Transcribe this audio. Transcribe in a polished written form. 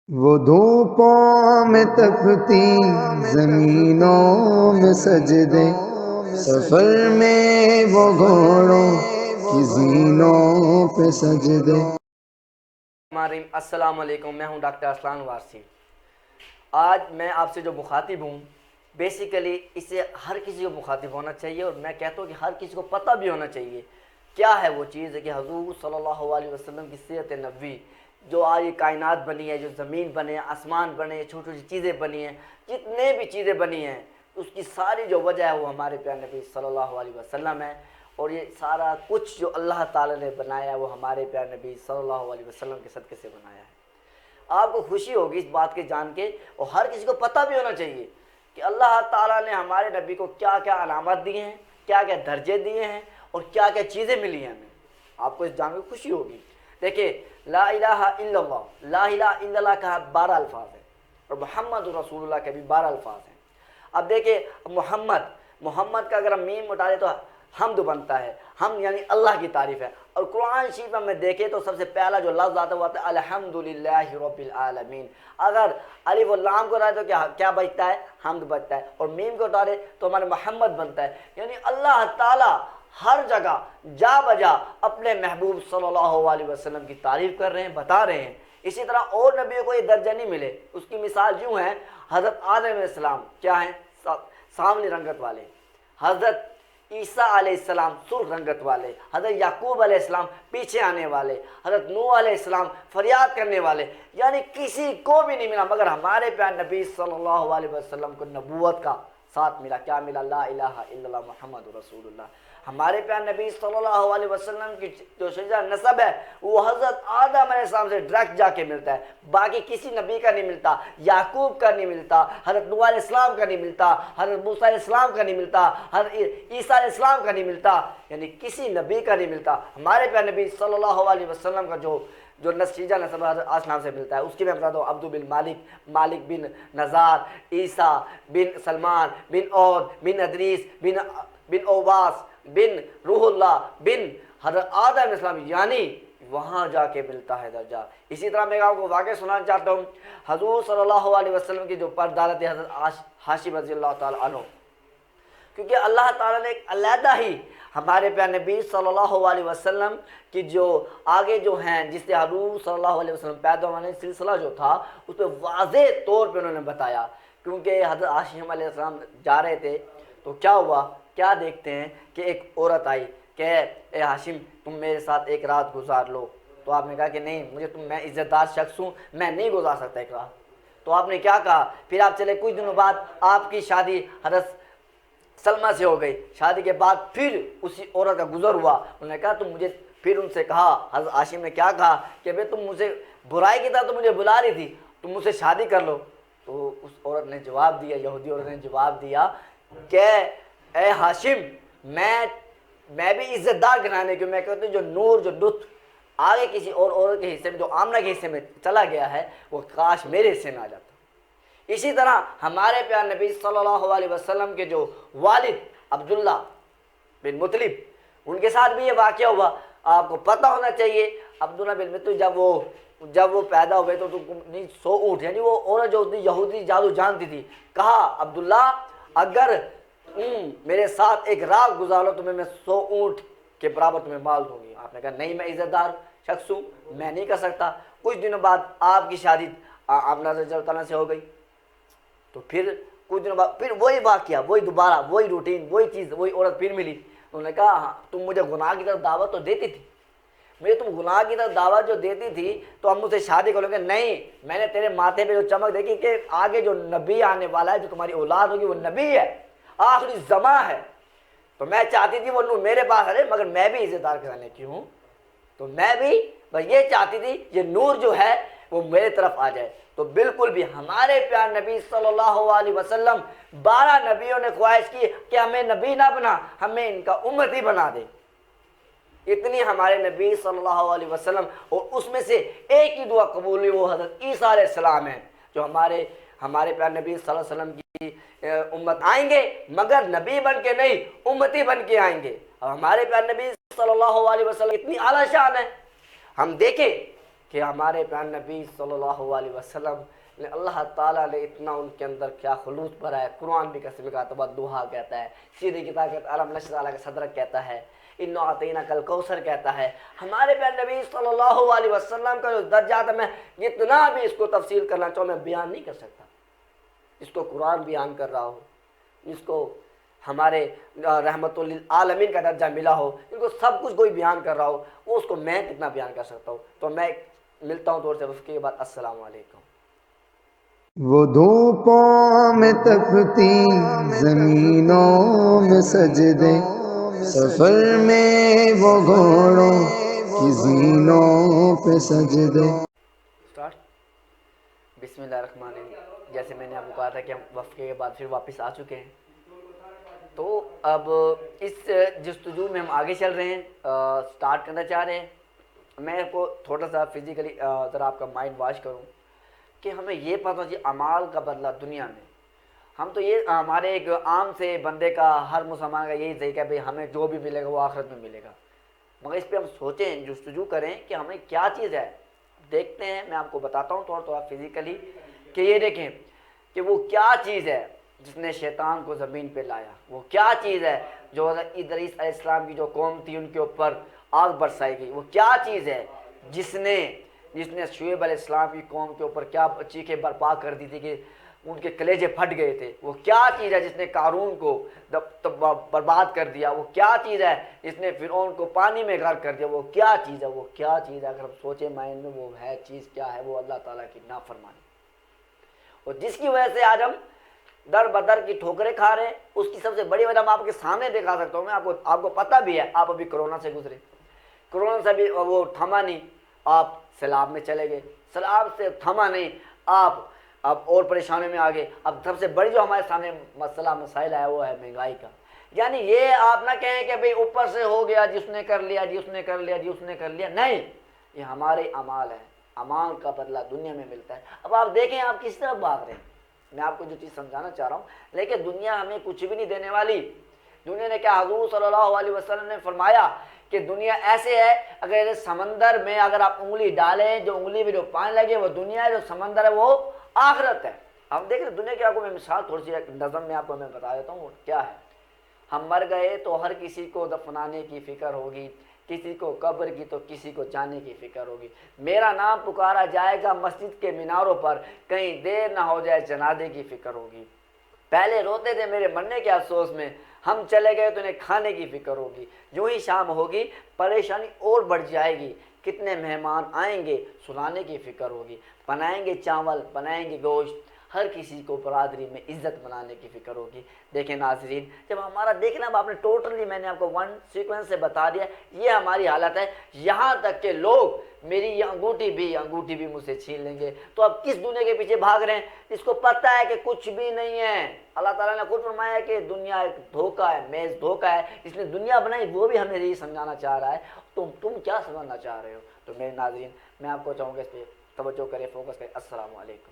وہ دھوپوں میں تپتی زمینوں میں سجدے، سفر میں وہ گھوڑوں کی زینوں پہ سجدے۔ السلام علیکم، میں ہوں ڈاکٹر ارسلان وارسی۔ آج میں آپ سے جو مخاطب ہوں، بیسیکلی اسے ہر کسی کو مخاطب ہونا چاہیے، اور میں کہتا ہوں کہ ہر کسی کو پتہ بھی ہونا چاہیے کیا ہے وہ چیز ہے کہ حضور صلی اللہ علیہ وسلم کی سیرت نبوی جو آج یہ کائنات بنی ہے، جو زمین بنے، آسمان بنے، چھوٹی چھوٹی چیزیں بنی ہیں، جتنے بھی چیزیں بنی ہیں، اس کی ساری جو وجہ ہے وہ ہمارے پیارے نبی صلی اللہ علیہ وسلم ہے، اور یہ سارا کچھ جو اللہ تعالیٰ نے بنایا ہے وہ ہمارے پیارے نبی صلی اللہ علیہ وسلم کے صدقے سے بنایا ہے۔ آپ کو خوشی ہوگی اس بات کے جان کے، اور ہر کسی کو پتہ بھی ہونا چاہیے کہ اللہ تعالیٰ نے ہمارے نبی کو کیا کیا علامات دی ہیں، کیا کیا درجے دیے ہیں، اور کیا کیا چیزیں ملی ہیں ہمیں۔ آپ کو اس جان کے خوشی ہوگی۔ دیکھیں، لا الہ الا اللہ، لا الہ الا اللہ کا 12 الفاظ ہیں، اور محمد رسول اللہ کے بھی 12 الفاظ ہیں۔ اب دیکھیں، محمد کا اگر ہم میم اٹھا دیں تو حمد بنتا ہے، ہم یعنی اللہ کی تعریف ہے، اور قرآن شریف میں دیکھیں تو سب سے پہلا جو لفظ آتا ہے وہ آتا ہے الحمدللہ رب العالمین۔ اگر الف و لام کو اٹھائے تو کیا بچتا ہے؟ حمد بچتا ہے، اور میم کو اٹھا دیں تو ہمارے محمد بنتا ہے، یعنی اللہ تعالیٰ ہر جگہ جا بجا اپنے محبوب صلی اللہ علیہ وسلم کی تعریف کر رہے ہیں، بتا رہے ہیں۔ اسی طرح اور نبیوں کو یہ درجہ نہیں ملے۔ اس کی مثال یوں ہے، حضرت آدم علیہ السلام کیا ہیں؟ سانولی رنگت والے، حضرت عیسیٰ علیہ السلام سرخ رنگت والے، حضرت یعقوب علیہ السلام پیچھے آنے والے، حضرت نوح علیہ السلام فریاد کرنے والے، یعنی کسی کو بھی نہیں ملا مگر ہمارے پیارے نبی صلی اللہ علیہ وسلم کو نبوت کا ساتھ ملا۔ کیا ملا؟ لا الہ الا اللہ محمد رسول اللہ۔ ہمارے پیارے نبی صلی اللہ علیہ وسلم کی جو شجرہ نسب ہے وہ حضرت آدم علیہ السلام سے ڈائریکٹ جا کے ملتا ہے، باقی کسی نبی کا نہیں ملتا، یعقوب کا نہیں ملتا، حضرت نوح علیہ السلام کا نہیں ملتا، حضرت موسیٰ علیہ السلام کا نہیں ملتا، حضرت عیسیٰ علیہ السلام کا نہیں ملتا، یعنی کسی نبی کا نہیں ملتا۔ ہمارے پیارے نبی صلی اللہ علیہ وسلم کا جو نسیجہ نسب حضرت آسلام سے ملتا ہے، اس کی میں بتا دوں، عبد بن مالک، مالک بن نزار، عیسیٰ بن سلمان بن عود بن ادریس بن اوواس بن روح اللہ بن حضرت آدم علیہ السلام، یعنی وہاں جا کے ملتا ہے درجہ۔ اسی طرح میں آپ کو واقعہ سنانا چاہتا ہوں، حضور صلی اللہ علیہ وسلم کی جو پردادت ہے حضرت ہاشم رضی اللہ تعالیٰ عنہ، کیونکہ اللہ تعالیٰ نے ایک علیحدہ ہی ہمارے پیارے نبی صلی اللہ علیہ وسلم کی جو آگے جو ہیں، جس سے حضور صلی اللہ علیہ وسلم پیدا ہونے سلسلہ جو تھا اس پہ واضح طور پہ انہوں نے بتایا، کیونکہ حضرت ہاشم علیہ السلام جا رہے تھے تو کیا ہوا، کیا دیکھتے ہیں کہ ایک عورت آئی کہ اے ہاشم تم میرے ساتھ ایک رات گزار لو، تو آپ نے کہا کہ نہیں، میں عزت دار شخص ہوں، میں نہیں گزار سکتا ایک رات۔ تو آپ نے کیا کہا؟ پھر آپ چلے، کچھ دنوں بعد آپ کی شادی حضرت سلمہ سے ہو گئی، شادی کے بعد پھر اسی عورت کا گزر ہوا، انہوں نے کہا تم مجھے، پھر ان سے کہا، حضرت ہاشم نے کیا کہا کہ بھئی تم مجھے برائی کی طرح تو مجھے بلا رہی تھی، تم مجھ سے شادی کر لو۔ تو اس عورت نے جواب دیا، یہودی عورت نے جواب دیا کہ اے ہاشم، میں بھی عزت دار گھرانے کی، میں کہتا ہوں جو نور، جو لطف آگے کسی اور عورت کے حصے میں، جو آمنہ کے حصے میں چلا گیا ہے، وہ کاش میرے حصے میں آ جاتا۔ اسی طرح ہمارے پیارے نبی صلی اللہ علیہ وسلم کے جو والد عبداللہ بن مطلب، ان کے ساتھ بھی یہ واقعہ ہوا۔ آپ کو پتہ ہونا چاہیے، عبداللہ بن مطلب جب وہ پیدا ہوئے تو 100 اونٹ، یعنی وہ عورت جو یہودی جادو جانتی تھی، کہا عبداللہ اگر میرے ساتھ ایک رات گزار لو تو میں 100 اونٹ کے برابر تمہیں مال دوں گی۔ آپ نے کہا نہیں، میں عزت دار شخص ہوں، میں نہیں کر سکتا۔ کچھ دنوں بعد آپ کی شادی آمنہ رضی اللہ تعالیٰ سے ہو گئی، تو پھر کچھ دنوں بعد پھر وہی واقعہ، وہی دوبارہ وہی روٹین، وہی چیز، وہی عورت پھر ملی۔ انہوں نے کہا ہاں تم مجھے گناہ کی طرف دعوت تو دیتی تھی، مجھے تم گناہ کی طرف دعوت جو دیتی تھی تو ہم مجھ سے شادی کرو گے۔ نہیں، میں نے تیرے ماتھے پہ جو چمک دیکھی کہ آگے جو نبی آنے والا ہے، جو تمہاری اولاد ہوگی، وہ نبی ہے، آخری زماں ہے، تو میں چاہتی تھی وہ نور میرے پاس آئے، مگر میں بھی عزت دار گھرانے کی ہوں، تو میں بھی بس یہ چاہتی تھی یہ نور جو ہے وہ میرے طرف آ جائے۔ تو بالکل بھی ہمارے پیارے نبی صلی اللہ علیہ وسلم 12 نبیوں نے خواہش کی کہ ہمیں نبی نہ بنا، ہمیں ان کا امتی بنا دے۔ اتنی ہمارے نبی صلی اللہ علیہ وسلم، اور اس میں سے ایک ہی دعا قبول ہوئی، وہ حضرت عیسیٰ علیہ السلام ہے، جو ہمارے پیارے نبی صلی اللہ علیہ وسلم کی امت آئیں گے، مگر نبی بن کے نہیں، امتی بن کے آئیں گے۔ اور ہمارے پیارے نبی صلی اللہ علیہ وسلم اتنی اعلیٰ شان ہے، ہم دیکھیں کہ ہمارے پیارے نبی صلی اللہ علیہ وسلم نے اللہ تعالیٰ نے اتنا ان کے اندر کیا خلوص بھرا ہے. قرآن بھی قسم کا تبدوہا کہتا ہے, سیدھی کتاب کہتا ہے, علم نشر علیہ کا صدرک کہتا ہے, انو اعطیناک کل کوثر کہتا ہے. ہمارے پیارے نبی صلی اللہ علیہ وسلم کا جو درجات ہے, میں جتنا بھی اس کو تفصیل کرنا چاہوں میں بیان نہیں کر سکتا. اس کو قرآن بیان کر رہا ہو, اس کو ہمارے رحمت للعالمین کا درجہ ملا ہو, ان کو سب کچھ کوئی بیان کر رہا ہو, وہ اس کو میں کتنا بیان کر سکتا ہوں. تو میں ملتا ہوں تھوڑے سے اس کے بعد. السلام علیکم. وہ دھوپوں میں تپتی زمینوں میں سجدے, سفر میں وہ گھوڑوں کی زینوں پہ سجدے. اسٹارٹ. بسم اللہ الرحمن الرحیم. جیسے میں نے آپ کو کہا تھا کہ ہم وقفے کے بعد پھر واپس آ چکے ہیں, تو اب اس جستجو میں ہم آگے چل رہے ہیں, سٹارٹ کرنا چاہ رہے ہیں. میں کو تھوڑا سا فزیکلی ذرا آپ کا مائنڈ واش کروں کہ ہمیں یہ پتہ چاہیے اعمال کا بدلہ دنیا میں. ہم تو یہ ہمارے ایک عام سے بندے کا, ہر مسلمان کا یہی طریقہ ہے بھائی ہمیں جو بھی ملے گا وہ آخرت میں ملے گا, مگر اس پہ ہم سوچیں, جستجو کریں کہ ہمیں کیا چیز ہے. دیکھتے ہیں, میں آپ کو بتاتا ہوں تھوڑا تھوڑا فزیکلی کہ یہ دیکھیں کہ وہ کیا چیز ہے جس نے شیطان کو زمین پہ لایا. وہ کیا چیز ہے جو حضرت ادریس علیہ السلام کی جو قوم تھی ان کے اوپر آگ برسائی گئی. وہ کیا چیز ہے جس نے شعیب علیہ السلام کی قوم کے اوپر کیا چیخیں برپا کر دی تھی کہ ان کے کلیجے پھٹ گئے تھے. وہ کیا چیز ہے جس نے قارون کو برباد کر دیا. وہ کیا چیز ہے جس نے فرعون کو پانی میں غرق کر دیا. وہ کیا چیز ہے, وہ کیا چیز ہے, اگر ہم سوچیں مائنڈ میں وہ ہے چیز کیا ہے, وہ اللہ تعالیٰ کی نافرمانی, اور جس کی وجہ سے آج ہم در بدر کی ٹھوکریں کھا رہے ہیں. اس کی سب سے بڑی وجہ میں آپ کے سامنے دکھا سکتا ہوں. میں آپ کو پتہ بھی ہے, آپ ابھی کرونا سے گزرے, کرونا سے بھی وہ تھما نہیں, آپ سیلاب میں چلے گئے, سیلاب سے تھما نہیں, آپ اب اور پریشانی میں آ گئے. اب سب سے بڑی جو ہمارے سامنے مسائل ہے وہ ہے مہنگائی کا. یعنی یہ آپ نہ کہیں کہ بھئی اوپر سے ہو گیا, جس نے کر لیا, جس نے کر لیا, جس نے کر لیا. نہیں, یہ ہمارے اعمال ہیں. اعمال کا بدلہ دنیا میں ملتا ہے. اب آپ دیکھیں آپ کس طرف بھاگ رہے ہیں. میں آپ کو جو چیز سمجھانا چاہ رہا ہوں, لیکن دنیا ہمیں کچھ بھی نہیں دینے والی. دنیا نے کیا, حضور صلی اللہ علیہ وسلم نے فرمایا کہ دنیا ایسے ہے, اگر سمندر میں اگر آپ انگلی ڈالیں, جو انگلی میں جو پانی لگے وہ دنیا ہے, جو سمندر ہے وہ آخرت ہے. ہم دیکھ رہے دنیا کی, آپ کو میں مثال تھوڑی سی نظم میں آپ کو میں بتا دیتا ہوں وہ کیا ہے. ہم مر گئے تو ہر کسی کو دفنانے کی فکر ہوگی, کسی کو قبر کی تو کسی کو جانے کی فکر ہوگی. میرا نام پکارا جائے گا مسجد کے میناروں پر, کہیں دیر نہ ہو جائے جنازے کی فکر ہوگی. پہلے روتے تھے میرے مرنے کے افسوس میں, ہم چلے گئے تو انہیں کھانے کی فکر ہوگی. جو ہی شام ہوگی پریشانی اور بڑھ جائے گی, کتنے مہمان آئیں گے سلانے کی فکر ہوگی. بنائیں گے چاول, بنائیں گے گوشت, ہر کسی کو برادری میں عزت بنانے کی فکر ہوگی. دیکھیں ناظرین, جب ہمارا دیکھنا اب آپ نے ٹوٹلی, میں نے آپ کو ون سیکوینس سے بتا دیا, یہ ہماری حالت ہے. یہاں تک کہ لوگ میری یہ انگوٹھی بھی مجھ سے چھین لیں گے. تو اب کس دنیا کے پیچھے بھاگ رہے ہیں جس کو پتہ ہے کہ کچھ بھی نہیں ہے. اللہ تعالیٰ نے خود فرمایا ہے کہ دنیا ایک دھوکہ ہے, محض دھوکہ ہے. اس نے دنیا بنائی وہ بھی ہمیں یہی سمجھانا چاہ رہا ہے. تم کیا سمجھنا چاہ رہے ہو. تو میرے ناظرین, میں آپ کو چاہوں گا اس پہ توجہ کریں, فوکس کریں. السلام علیکم.